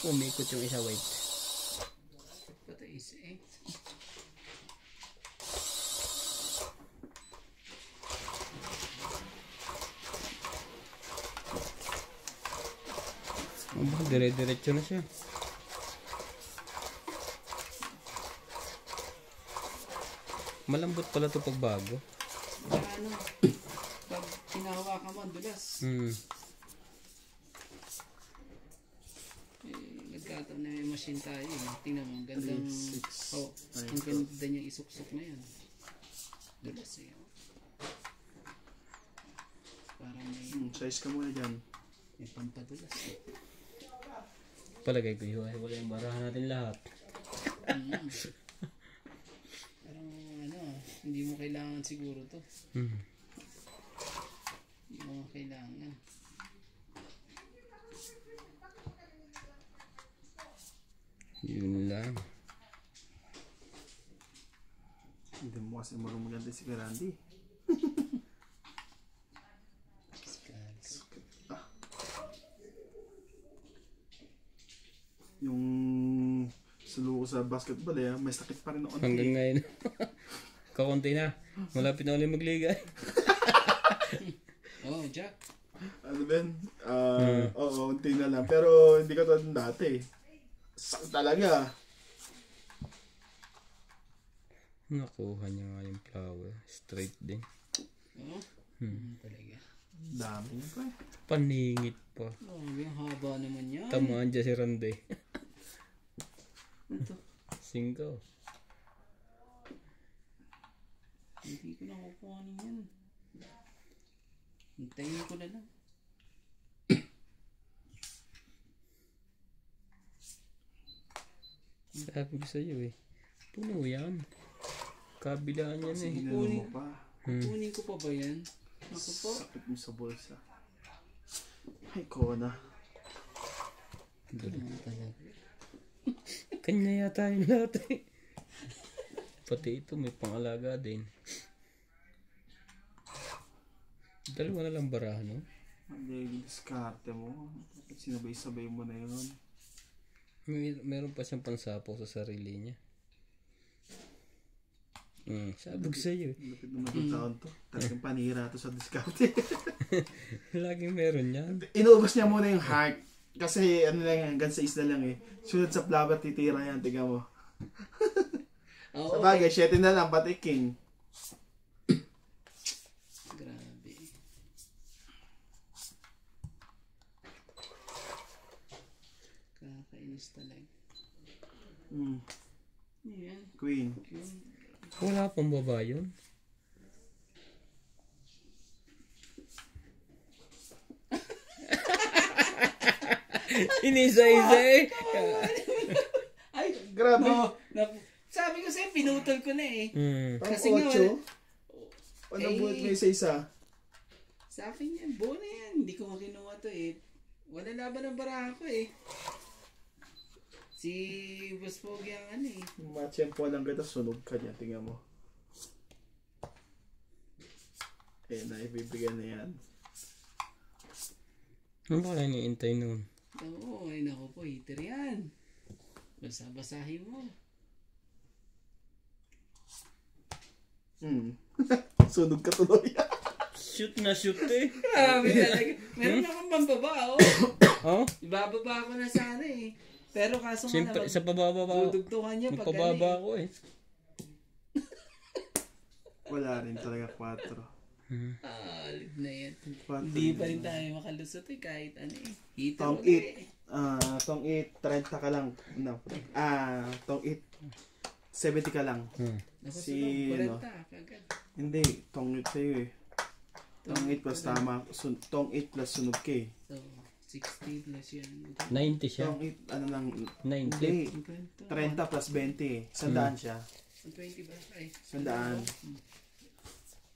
Speaker 3: Umikot yung isa, wait.
Speaker 1: Ito is eh.
Speaker 3: Dire-diretso na siya. Malambot pala to pag bago.
Speaker 1: Saka ano, pag hinahawakan mo, ang dulas. Nagkataon na may machine tayo. Tingnan mo, ang gandang...
Speaker 2: 3, 6,
Speaker 1: Oh, ang ganda niyang isuksok na yan. Dulas eh. Parang
Speaker 2: Size ka muna dyan.
Speaker 1: may pampadulas eh.
Speaker 3: Palagay ko yun. Wala yung barahan natin lahat.
Speaker 1: Parang ano, hindi mo kailangan siguro to. Hindi mo kailangan.
Speaker 3: Yun lang.
Speaker 2: Hindi mo kasi marunong maganda si Randy. Yung sulo ko sa basketball may sakit pa rin noon.
Speaker 3: Hanggang ngayon. Kakunti na. Malapit na ulit magliga.
Speaker 1: Oh, Jack.
Speaker 2: Ano Ben? Oo, unti na lang. Pero hindi ka tulad ng dati. Sakit talaga.
Speaker 3: Nakuha niya nga yung flower. Straight din.
Speaker 1: Oo? Talaga.
Speaker 2: Dami yun pa
Speaker 3: Paningit pa.
Speaker 1: Oh, yung haba naman yan.
Speaker 3: Tamaan dyan si Randy.
Speaker 1: Ito.
Speaker 3: 5.
Speaker 1: Hindi ko na kukuhanin yan. Hintayin ko na lang.
Speaker 3: Sabi ko sa'yo eh. Puno yan. Kabilaan yan eh.
Speaker 2: Ginano mo pa.
Speaker 1: Kukunin ko pa ba yan? Ako po.
Speaker 2: Sakit mo sa bulsa. Ay, Kona.
Speaker 3: Kanya yata yung lahat eh. Pati ito may pangalaga din. Dalawa na lang barahan, no?
Speaker 2: Hindi, diskarte mo. Sinabay-sabay mo na yun.
Speaker 3: Meron pa siyang pansapaw sa sarili niya. Sabog sa'yo.
Speaker 2: Lapit naman yung taon to. Talagang panira to sa diskarte.
Speaker 3: Laging meron yan.
Speaker 2: Inuubos niya muna yung heart. Kasi ano lang yan, hanggang sa isla lang eh. Sunod sa flower, titira yan. Tingnan mo.
Speaker 1: Oo.
Speaker 2: Sa bagay, 7 na lang, pati king.
Speaker 1: Grabe. Kakainis talaga. Yan.
Speaker 2: Queen.
Speaker 3: Wala pang baba yun. Inisa-isa eh.
Speaker 1: Ay,
Speaker 2: Grabe.
Speaker 1: no, sabi ko sa'yo, pinutol ko na eh.
Speaker 2: Kasi
Speaker 1: Kasi nga,
Speaker 2: 8. Ano buhat mo isa-isa?
Speaker 1: sa akin yan, buo na yan. Hindi ko makinuha to eh. Wala laban ng baraha ko eh. Si Boss Pogi ang ano eh.
Speaker 2: Matsyempo lang kita, sunog ka niya. Tingnan mo. Na, ibibigyan na yan.
Speaker 3: Ano ba lang iniintay nun?
Speaker 1: Oo, ay naku po, heater yan. Basa-basahin mo.
Speaker 2: Sunog ka tuloy.
Speaker 3: Shoot na shoot eh.
Speaker 1: Grabe talaga. Meron akong pambaba oh.
Speaker 3: Oh?
Speaker 1: Ibababa ko na sana eh. Pero kaso nga
Speaker 3: Siyempre, sa pababa
Speaker 1: dudugtungan niya pag
Speaker 3: magpababa ako eh.
Speaker 2: Wala rin talaga 4.
Speaker 1: Alid na yan.
Speaker 2: 4.
Speaker 1: Hindi pa rin tayo makalusot eh kahit ano eh. Heater
Speaker 2: Tong
Speaker 1: ulit
Speaker 2: 8. Tong 8, 30 ka lang. No. Tong 8, 70 ka lang. Si, ano?
Speaker 1: Kagad.
Speaker 2: Hindi, tong 8 sa'yo eh. Tong 8 plus tama. Tong 8 plus sunog ka eh.
Speaker 1: So, 60 plus yan.
Speaker 3: 90 siya.
Speaker 2: Tong 8, ano lang.
Speaker 3: 90.
Speaker 2: Hindi. 30 plus 20 eh. 100 siya.
Speaker 1: 20 ba? Ay.
Speaker 2: 100.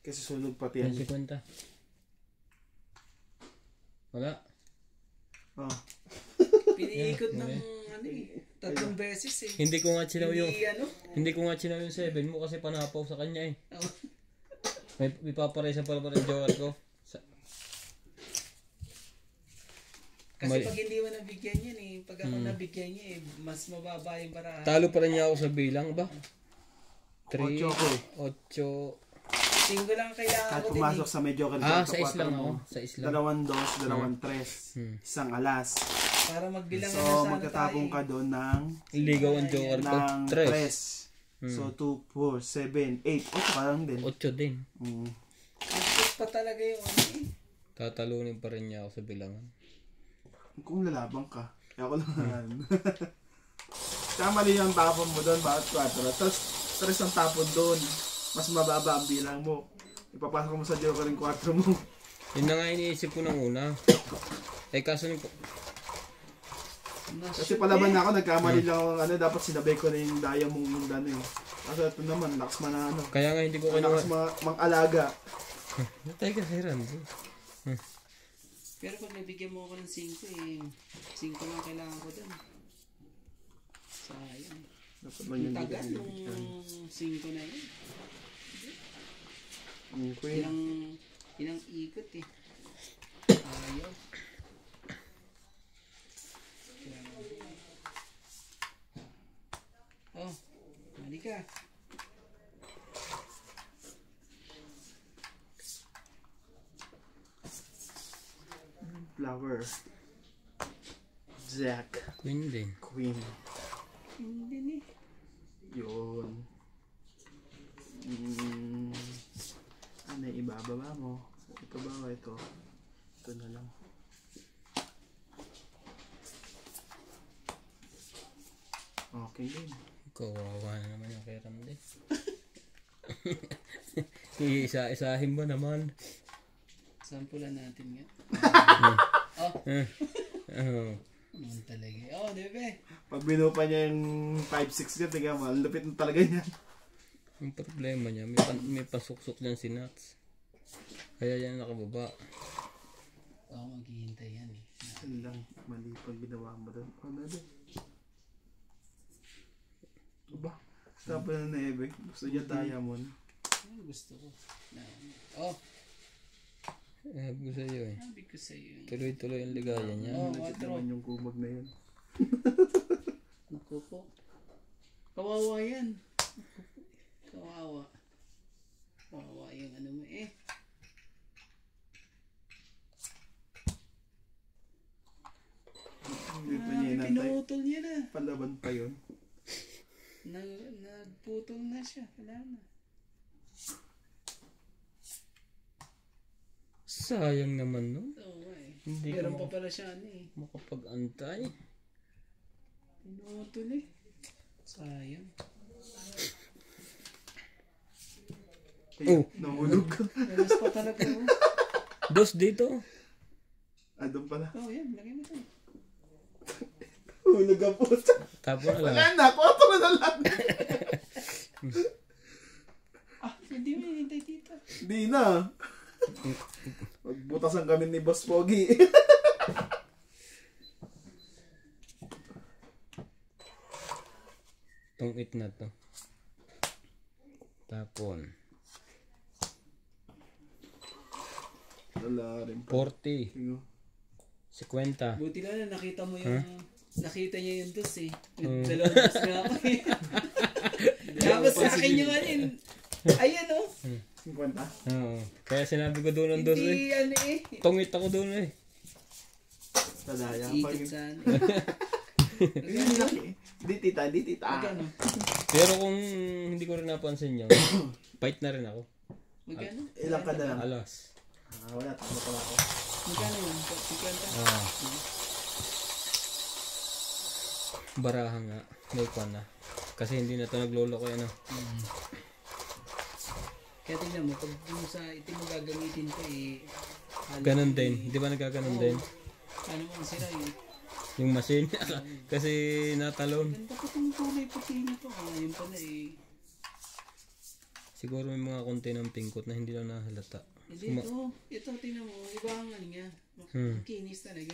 Speaker 2: Kasi sunog pati yan.
Speaker 3: 50. Wala.
Speaker 2: Oh.
Speaker 1: Piniikot ng ano eh. 3 beses eh.
Speaker 3: Hindi ko nga chinaw yung
Speaker 1: Hindi ano.
Speaker 3: hindi ko nga chinaw yung 7 mo kasi panapaw sa kanya eh.
Speaker 1: Oh.
Speaker 3: May paparesa pala pa rin joker ko.
Speaker 1: Kasi
Speaker 3: Mali.
Speaker 1: pag hindi mo nabigyan yan eh. Pag ako nabigyan niya eh. Mas mababa yung baraha.
Speaker 3: Talo pa rin niya ako sa bilang ba? 3,
Speaker 2: 8 ako eh.
Speaker 3: 8.
Speaker 1: Single lang kailangan
Speaker 2: Kahit
Speaker 1: ko din
Speaker 2: pumasok
Speaker 1: eh.
Speaker 2: sa medyo ka
Speaker 3: Sa islang ako. Sa islang.
Speaker 2: 2 dos, 2 tres. Isang alas.
Speaker 1: Para magbilang
Speaker 2: So,
Speaker 1: na sana
Speaker 2: magtatapong
Speaker 1: tayo
Speaker 2: ka doon ng
Speaker 3: Ligaw ang joker ko.
Speaker 2: ng
Speaker 3: 3.
Speaker 2: tres. So 2, 4, 7, 8. 8 pa lang din.
Speaker 3: 8 din.
Speaker 1: Tapos pa talaga yung ano eh.
Speaker 3: Tatalunin pa rin niya ako sa bilangan.
Speaker 2: Kung lalabang ka. Kaya ako naman. Kaya mali yung tapon mo doon, bakit 4? Tapos 3 ang tapon doon. Mas mababa ang bilang mo. Ipapasok mo sa Joker yung 4 mo.
Speaker 3: Yun na nga iniisip ko ng una. Kaso
Speaker 2: Kasi palaban na ako, nagkamali lang ako ng dapat sinabay ko na yung daya mong mundano eh. Kasi ito naman, lakas man na
Speaker 3: kaya nga hindi ko
Speaker 2: lakas mang-alaga.
Speaker 3: Natay ka kay Randy.
Speaker 1: Pero pag nabigyan mo ako ng 5 eh, 5 lang kailangan ko dun. Sayang.
Speaker 2: Dapat man
Speaker 1: Ang
Speaker 2: yung
Speaker 1: tagal nung 5 na yun.
Speaker 2: Queen.
Speaker 1: Ilang ikot eh. Ayaw. Oh, mali ka.
Speaker 2: Flower. Jack.
Speaker 3: Queen din.
Speaker 2: Queen.
Speaker 1: Hindi ni.
Speaker 2: Yun. Ano yung ibababa mo? Ito ba o ito? Ito na lang. Okay din.
Speaker 3: Kawawa na naman yung kay Randy. Iisa-isahin ba naman?
Speaker 1: Sampulan natin nga. Naman talaga. Oh, di ba?
Speaker 2: Pag binupa niya yung 5-6 ka, tiga mo, lupit na talaga niya.
Speaker 3: Ang problema niya, may pasuksok niyan si Nats. Kaya yan nakababa.
Speaker 1: Oo, maghihintay yan eh.
Speaker 2: Ano lang, mali pag ginawa mo doon. Ano na doon? Aba, tapos na nebe. Gusto niya diamond.
Speaker 1: Ano gusto ko? Oh,
Speaker 3: Sabi ko sa'yo eh.
Speaker 1: sabi ko sa'yo.
Speaker 3: Tuloy-tuloy ang ligaya niya.
Speaker 1: Oh,
Speaker 2: Legit naman yung kumag na yun.
Speaker 1: Naku po. Kawawa yan. Kawawa. Kawawa yung ano mo eh.
Speaker 2: Hindi pa niya inantay.
Speaker 1: Pinutol niya na.
Speaker 2: Palaban pa yun.
Speaker 1: Nagputol na siya. Wala na.
Speaker 3: Sayang naman no.
Speaker 1: Oo eh.
Speaker 3: Hindi
Speaker 1: Meron
Speaker 3: ka
Speaker 1: pa pala siya ano eh.
Speaker 3: makapag-antay.
Speaker 1: Pinutol eh. Sayang.
Speaker 2: Oh, nahulog.
Speaker 1: Meron pa talaga oh.
Speaker 3: Dos dito.
Speaker 2: Ah, doon pala.
Speaker 1: Oh yan, lagay mo ito.
Speaker 2: Hulog ang puta.
Speaker 3: Tapo na lang.
Speaker 2: Wala na, 4 na lang.
Speaker 1: Hindi mo hinintay dito.
Speaker 2: Hindi na. Magbutasan kami ni Boss Pogi.
Speaker 3: Tong it na to. Tapon.
Speaker 2: Wala rin pa.
Speaker 3: 40.
Speaker 2: Tingnan.
Speaker 3: 50.
Speaker 1: Buti lang na nakita mo yung nakita niya yung dos eh. Dalawang dos nga ako eh. Tapos sa akin yung ano yun. Ayan oh.
Speaker 2: 50.
Speaker 3: Oo. Kaya sinabi ko doon ang dos eh.
Speaker 1: Hindi ano eh.
Speaker 3: Tongit ako doon eh.
Speaker 2: Tadaya.
Speaker 1: Ikot sa ano.
Speaker 2: Hindi laki. Di tita, di tita.
Speaker 1: Magkano?
Speaker 3: Pero kung hindi ko rin napansin yun, fight na rin ako.
Speaker 1: Magkano?
Speaker 2: Ilang ka na lang?
Speaker 3: Alas.
Speaker 2: Wala, tama pala ako.
Speaker 1: Magkano yun? 50?
Speaker 3: Baraha nga. May kwan na. Kasi hindi na to nagloloko ano.
Speaker 1: Kaya tingnan mo, pag yung sa ito mo gagamitin ko eh.
Speaker 3: Ganon din. Di ba nagkaganon din?
Speaker 1: Ano mo ang sira eh.
Speaker 3: Yung machine. Kasi natalon.
Speaker 1: Ganda pa itong kulay puti nito. Yun pala eh.
Speaker 3: Siguro may mga konti ng pingkot na hindi lang nahalata.
Speaker 1: Hindi ito tingnan mo. Iba ang ano niya. Kinis talaga.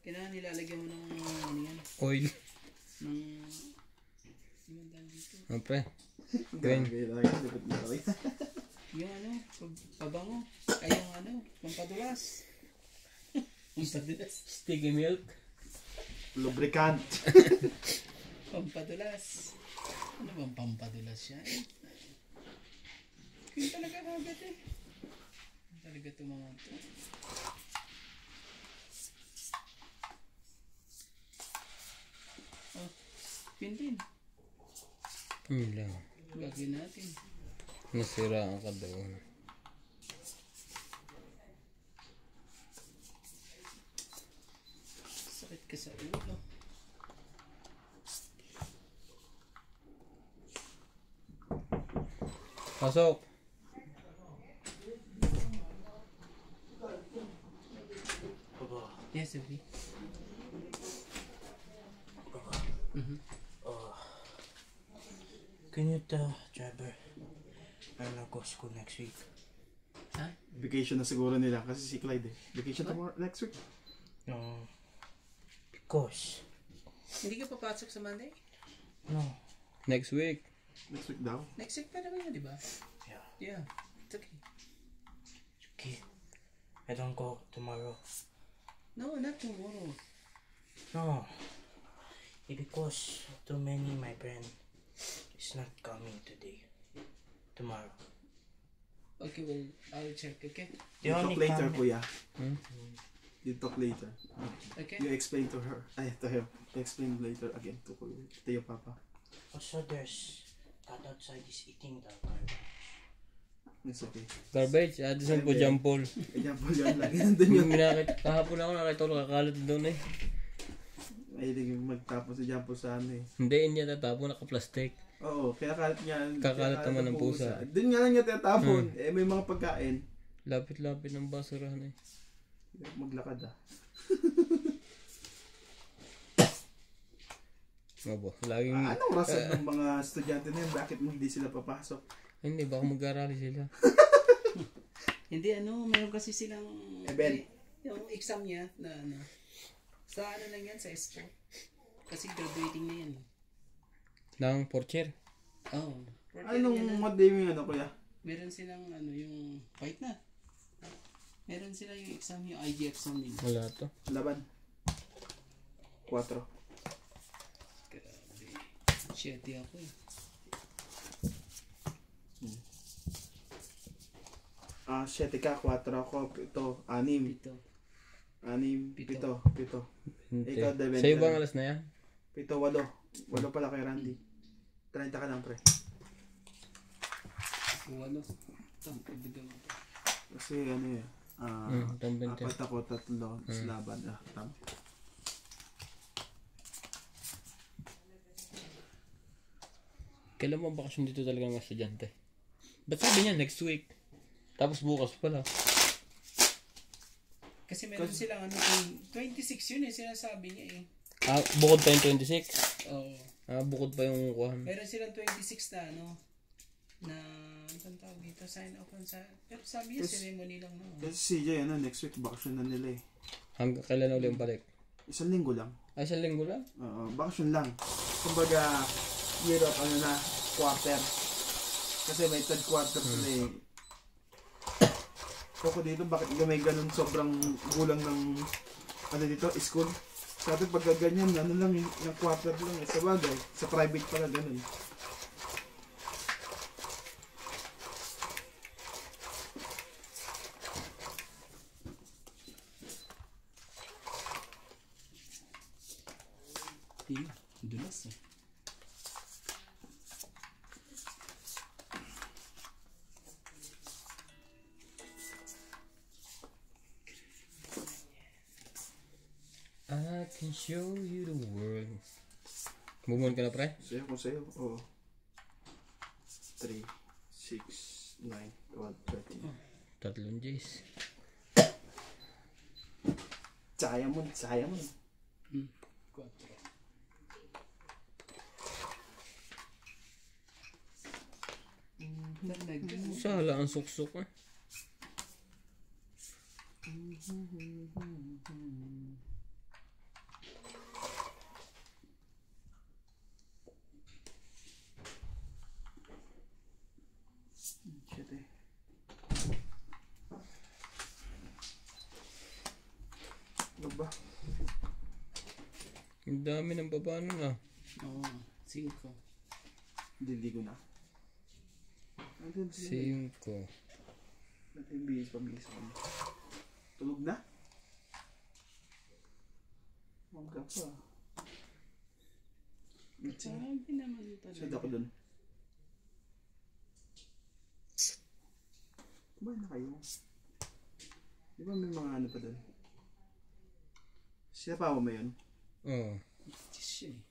Speaker 1: Kailangan nilalagyan mo ng ano yan.
Speaker 3: Oil.
Speaker 1: Ng... Yung dahil dito.
Speaker 3: Pre. Gwen.
Speaker 1: Yung ano, pabango. Ay yung ano, pampadulas. Pampadulas.
Speaker 3: Sticky milk.
Speaker 2: Lubricant.
Speaker 1: Pampadulas. Ano bang pampadulas siya? Yun talaga agad eh. Yun talaga ito mga ito. Oh, yun din.
Speaker 3: Yun lang.
Speaker 1: Gagawin natin.
Speaker 3: Nasiraan ka doon.
Speaker 1: Sakit ka sa ulo.
Speaker 3: Pasok!
Speaker 1: Yes, Sophie.
Speaker 5: Can you tell Trevor I'm not go school next week?
Speaker 1: Ha?
Speaker 2: Vacation na siguro nila kasi si Clyde eh. Vacation tomorrow, next week.
Speaker 5: No. Because
Speaker 1: Hindi ka papasok sa Monday?
Speaker 5: no.
Speaker 3: Next week.
Speaker 2: Next week daw.
Speaker 1: Next week pa naman yun, di ba?
Speaker 5: Yeah.
Speaker 1: Yeah. It's okay.
Speaker 5: Okay. I don't go tomorrow.
Speaker 1: No, not tomorrow.
Speaker 5: No. Because too many my friend is not coming today. Tomorrow.
Speaker 1: Okay, well, I'll check, okay?
Speaker 5: The
Speaker 2: You talk
Speaker 5: only
Speaker 2: later,
Speaker 5: come-
Speaker 2: kuya.
Speaker 3: Hmm?
Speaker 2: You talk later.
Speaker 1: Okay?
Speaker 2: You explain to her. Ay, to him. You explain later again to your papa.
Speaker 5: Also there's cat outside is eating the garbage.
Speaker 2: It's okay.
Speaker 3: Garbage. Addison po Jampol.
Speaker 2: Kaya po yan lang. Nandun yun.
Speaker 3: Kahapon ako nakita ko nakakalat doon eh.
Speaker 2: Mahilig yung magtapos si Jampo sa ano eh.
Speaker 3: Hindi, hindi niya tatapon. Naka-plastic.
Speaker 2: Oo, kaya kalat niya.
Speaker 3: Kakalat naman ng pusa.
Speaker 2: Doon nga lang niya tinatapon. Eh, may mga pagkain.
Speaker 3: Lapit-lapit ng basurahan eh.
Speaker 2: Maglakad ah.
Speaker 3: Mabo. Laging...
Speaker 2: Anong rason ng mga estudyante na yun? Bakit hindi sila papasok?
Speaker 3: Hindi, baka mag-arali sila.
Speaker 1: Hindi, meron kasi silang...
Speaker 2: Event.
Speaker 1: Yung exam niya na sa ano lang yan, sa S4. Kasi graduating na yan.
Speaker 3: Nang porcher.
Speaker 1: Oh.
Speaker 2: Anong modem yung ano kuya?
Speaker 1: Meron silang yung fight na. Meron sila yung exam, yung IGF exam nila.
Speaker 3: Wala to.
Speaker 2: Laban. 4.
Speaker 1: Grabe. Shitty ako eh.
Speaker 2: 7 ka, 4 ako, 7, 6.
Speaker 1: Ito.
Speaker 2: 6,
Speaker 1: Pito.
Speaker 2: 7.
Speaker 3: Hindi.
Speaker 2: Ikaw, Devin.
Speaker 3: Sa ibang alas na yan?
Speaker 2: 7, 8. 8 pala kay Randy. 30 ka lang, pre.
Speaker 1: Walo. Ito, pagbigaw ko.
Speaker 2: Kasi ano eh.
Speaker 3: Tambente.
Speaker 2: 4 ako, 3 sa laban. Tama.
Speaker 3: Kailan mo ang bakasyon dito talaga ng mga estudyante? Ba't sabi niya next week? Tapos bukas pala.
Speaker 1: Kasi meron silang 26 yun eh, sinasabi niya eh.
Speaker 3: Bukod pa yung 26?
Speaker 1: Oo.
Speaker 3: Bukod pa yung kuhan.
Speaker 1: Meron silang 26 na na anong tawag dito, sign off on sa, pero sabi niya ceremony lang no.
Speaker 2: Kasi CJ, next week, bakasyon na nila eh.
Speaker 3: Hanggang kailan ulit yung balik?
Speaker 2: 1 linggo lang.
Speaker 3: Ay, isang linggo lang?
Speaker 2: Oo, bakasyon lang. Kumbaga, year of quarter. Kasi may third quarter sila eh. Koko dito, bakit may ganun sobrang gulang ng dito, school? Sa atin pagka ganyan, lang yung quarter lang eh. Sa bagay, sa private pala ganun.
Speaker 1: Tila, dulas eh.
Speaker 3: I can show you the world. Bumon ka na, pre?
Speaker 2: Sa'yo, kung sa'yo, oo. 3, 6, 9, 12, 13.
Speaker 3: Tatlong J's.
Speaker 2: Sayang mo, sayang mo.
Speaker 1: 4. Dagdag.
Speaker 3: Sala ang suksok eh.
Speaker 2: Shit eh. Ano ba?
Speaker 3: Ang dami ng baba nun ah.
Speaker 1: Oo, 5.
Speaker 2: Diligo na. Ano
Speaker 3: 5.
Speaker 2: natin bihis pabilis kami. Tulog na? Mangga pa.
Speaker 1: Sabi naman talaga.
Speaker 2: Sad ako dun. Kumain na kayo. Di ba may mga ano pa doon? Sinapawa mo yun?
Speaker 3: Oo.
Speaker 1: Diyos yun eh.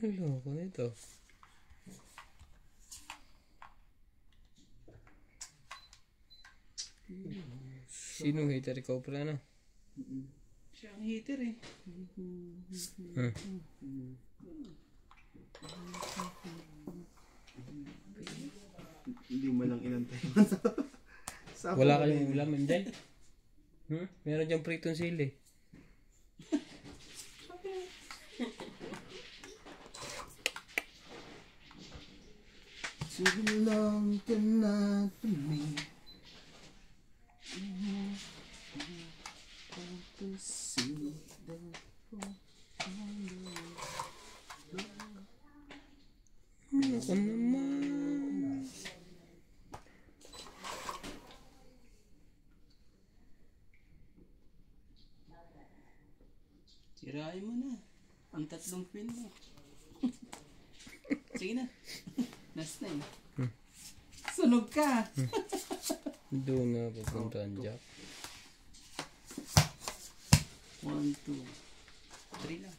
Speaker 3: Hello, ko nito. Sinong hater ikaw pala na?
Speaker 1: Siya ang hater eh.
Speaker 2: Hindi mo lang inantay.
Speaker 3: Wala kayong ulam, hindi? Meron diyang pritong sili.
Speaker 2: Sulang ka na to me.
Speaker 3: Ako naman.
Speaker 1: Sirain mo na. Ang 3 pin mo. Sige na. Last na eh. Sunog ka.
Speaker 3: Doon na pupunta ang Jack.
Speaker 1: 1, 2, 3 lang.